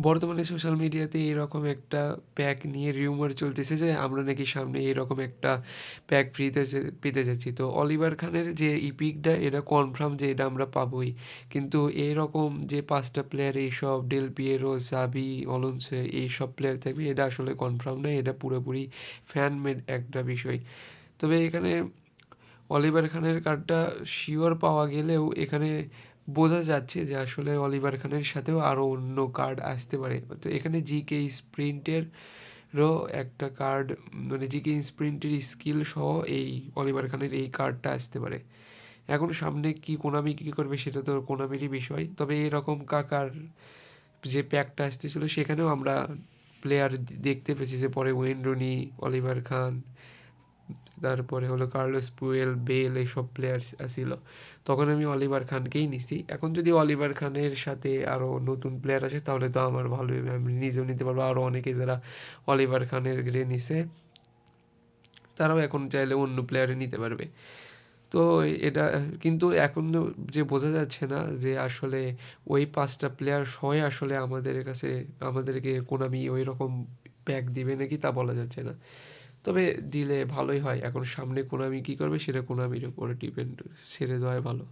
বর্তমানে সোশ্যাল মিডিয়াতে এরকম একটা প্যাক নিয়ে রিউমার চলতেছে যে আমরা নাকি সামনে এরকম একটা প্যাক পেতে যাচ্ছি। তো অলিভার খানের যে ইপিকটা এটা কনফার্ম যে এটা আমরা পাবোই। কিন্তু এইরকম যে 5টা প্লেয়ার এইসব ডেল পিয়েরো, সাবি, অলonso এইসব প্লেয়ার থাকবে এটা আসলে কনফার্ম নয়, এটা পুরোপুরি ফ্যান মেড একটা বিষয়। তবে এখানে অলিভার খানের কার্ডটা শিওর পাওয়া গেলেও এখানে বোঝা যাচ্ছে যে আসলে অলিভার খানের সাথেও আরও অন্য কার্ড আসতে পারে। তো এখানে জিকে স্প্রিন্টেরও একটা কার্ড, মানে জিকে স্প্রিন্টের স্কিল সহ এই অলিভার খানের এই কার্ডটা আসতে পারে। এখন সামনে কি কোনামি কী করবে সেটা তো কোনামিরই বিষয়। তবে এরকম কাকার যে প্যাকটা আসতেছিল সেখানেও আমরা প্লেয়ার দেখতে পেয়েছি যে পরে ওয়েন রুনি, অলিভার খান, তারপরে হলো কার্লোস পুয়েল, বেল এইসব প্লেয়ার্স ছিল। তখন আমি অলিভার খানকেই নিছি। এখন যদি অলিভার খানের সাথে আরও নতুন প্লেয়ার আসে তাহলে তো আমার ভালোই হবে, আমি নিজেও নিতে পারবো। আরও অনেকে যারা অলিভার খানের গ্রে নিছে তারাও এখন চাইলে অন্য প্লেয়ারে নিতে পারবে। তো এটা কিন্তু এখন যে বোঝা যাচ্ছে না যে আসলে ওই 5টা প্লেয়ার সহই আসলে আমাদের কাছে আমাদেরকে কোনামি ওই রকম প্যাক দিবে নাকি তা বলা যাচ্ছে না। তবে দিলে ভালোই হয়। এখন সামনে কোনামি কী করবে সেটা কোনামির উপরে ডিপেন্ড, ছেড়ে দেওয়াই ভালো।